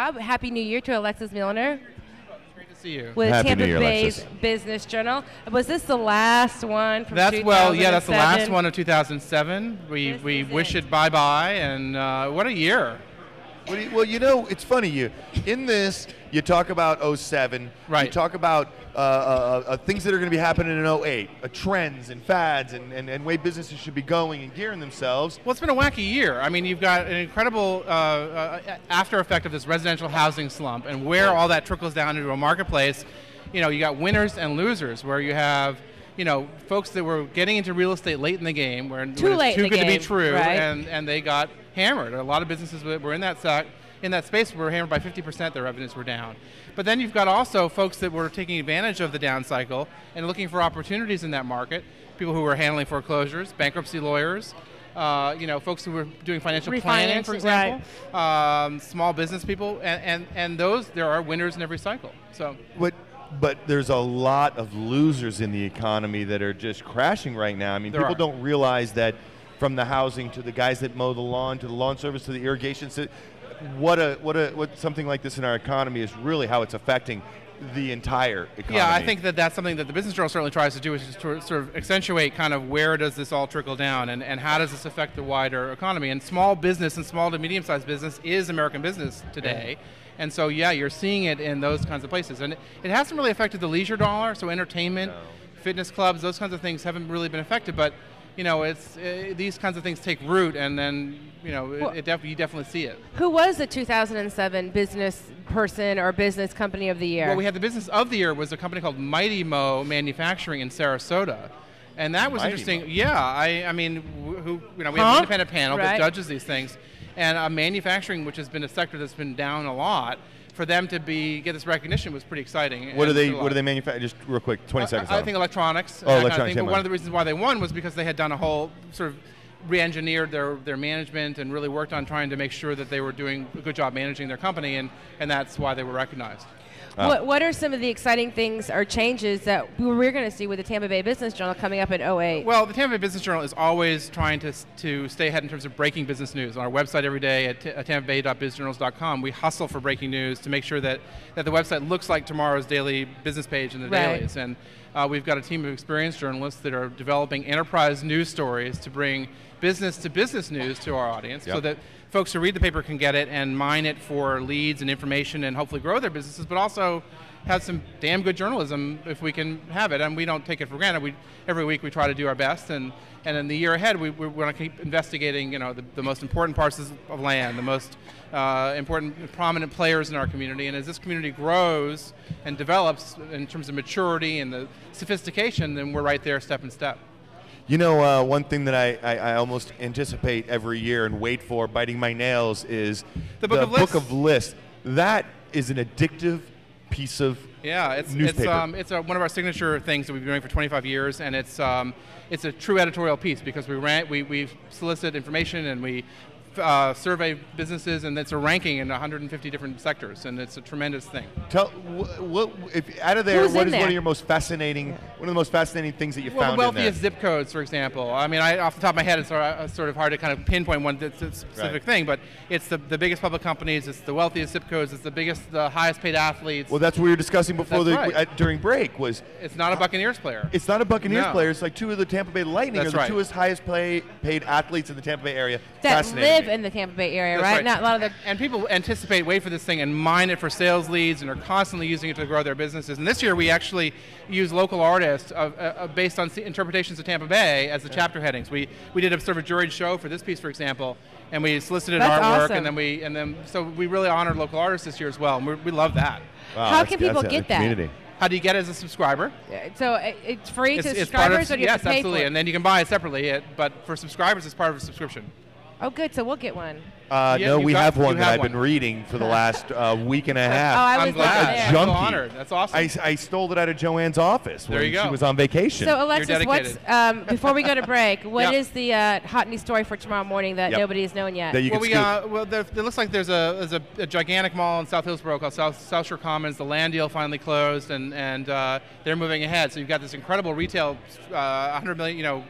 Rob. Happy New Year to Alexis Muellner. Great to see you. With Happy Tampa New Year, Bay Alexis. Business Journal. Was this the last one from 2007? Well, yeah, that's the last one of 2007. We wish it bye-bye, and what a year. Well, you know, it's funny. In this, you talk about 07. Right. You talk about things that are going to be happening in 08, trends and fads and way businesses should be going and gearing themselves. Well, it's been a wacky year. I mean, you've got an incredible after effect of this residential housing slump and where all that trickles down into a marketplace. You know, you got winners and losers where you have, you know, folks that were getting into real estate late in the game where it's too good to be true, right? and they got hammered. A lot of businesses that were in that space were hammered by 50%. Their revenues were down. But then you've got also folks that were taking advantage of the down cycle and looking for opportunities in that market. People who were handling foreclosures, bankruptcy lawyers, you know, folks who were doing financial planning, for example, small business people, and those, there are winners in every cycle. So. But there's a lot of losers in the economy that are just crashing right now. I mean, people don't realize that from the housing to the guys that mow the lawn to the lawn service to the irrigation, what something like this in our economy is really how it's affecting the entire economy. Yeah, I think that's something that the Business Journal certainly tries to do, is just to sort of accentuate kind of where does this all trickle down and how does this affect the wider economy. And small business and small to medium-sized business is American business today. Yeah. And so, yeah, you're seeing it in those kinds of places. And it hasn't really affected the leisure dollar, so entertainment, fitness clubs, those kinds of things haven't really been affected. But, you know, it's these kinds of things take root, and then, you know, you definitely see it. Who was the 2007 business person or business company of the year? Well, we had the business of the year was a company called Mighty Mo Manufacturing in Sarasota. And that was interesting. Mo. Yeah, I mean, we have an independent panel that judges these things. And manufacturing, which has been a sector that's been down a lot, for them to get this recognition was pretty exciting. What do they manufacture? Just real quick, 20 seconds. I think electronics. Oh, electronics. But one of the reasons why they won was because they had done a whole sort of re-engineered their management and really worked on trying to make sure that they were doing a good job managing their company, and that's why they were recognized. What are some of the exciting things or changes that we're going to see with the Tampa Bay Business Journal coming up in 08? Well, the Tampa Bay Business Journal is always trying to stay ahead in terms of breaking business news. On our website every day at tampabay.bizjournals.com, we hustle for breaking news to make sure that the website looks like tomorrow's daily business page in the dailies. And we've got a team of experienced journalists that are developing enterprise news stories to bring business-to-business news to our audience so that folks who read the paper can get it and mine it for leads and information and hopefully grow their businesses, but also have some damn good journalism if we can have it. And we don't take it for granted. Every week we try to do our best, and in the year ahead we want to keep investigating, you know, the most important parts of land, the most important prominent players in our community. And as this community grows and develops in terms of maturity and the sophistication, then we're right there step in step. You know, one thing that I almost anticipate every year and wait for, biting my nails, is the Book of Lists. That is an addictive piece of newspaper. It's one of our signature things that we've been doing for 25 years, and it's a true editorial piece because we solicit information and we survey businesses, and it's a ranking in 150 different sectors, and it's a tremendous thing. What out of there, what is one of the most fascinating things that you found in there? The wealthiest zip codes, for example. I mean, off the top of my head, it's sort of hard to kind of pinpoint one specific thing, but it's the biggest public companies, it's the wealthiest zip codes, it's the highest paid athletes. Well, that's what we were discussing before during break. It's not a Buccaneers player. It's not a Buccaneers player. It's like two of the Tampa Bay Lightning are the two highest paid athletes in the Tampa Bay area. That live in the Tampa Bay area, right? Not a lot of and people wait for this thing and mine it for sales leads and are constantly using it to grow their businesses. And this year we actually use local artists based on interpretations of Tampa Bay as the chapter headings. We did a sort of a juried show for this piece, for example, and we solicited artwork, awesome. So we really honored local artists this year as well, and we love that. Wow, how can people get that? Community. How do you get it as a subscriber? So it's free to subscribers, or do you have to pay absolutely, for it? and then you can buy it separately. But for subscribers, it's part of a subscription. Oh, good. So we'll get one. No, we have one that I've been reading for the last week and a half. Oh, I was glad. Junkie. I'm honored. That's awesome. I stole it out of Joanne's office when she was on vacation. So, Alexis, before we go to break, what is the hot new story for tomorrow morning that nobody has known yet? That you it looks like there's a gigantic mall in South Hillsborough called South Shore Commons. The land deal finally closed, and they're moving ahead. So you've got this incredible retail, 100 million,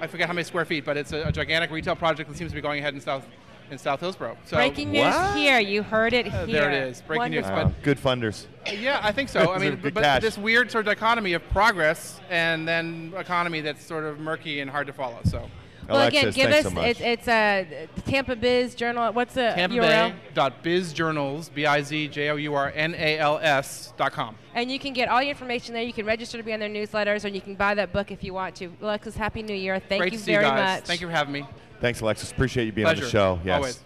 I forget how many square feet, but it's a gigantic retail project that seems to be going ahead in South in South Hillsborough. So breaking news here. You heard it here. There it is. Breaking news. Wow. Good funders. Yeah, I think so. I mean, but this weird sort of dichotomy of progress and then economy that's sort of murky and hard to follow. So. Well, Alexis, again, give us, so it's a Tampa Biz Journal. What's the URL? TampaBayBizJournals, BizJournals.com. And you can get all your information there. You can register to be on their newsletters, or you can buy that book if you want to. Alexis, Happy New Year. Thank you very much. Thank you for having me. Thanks, Alexis. Appreciate you being Pleasure. on the show. Yes. Always.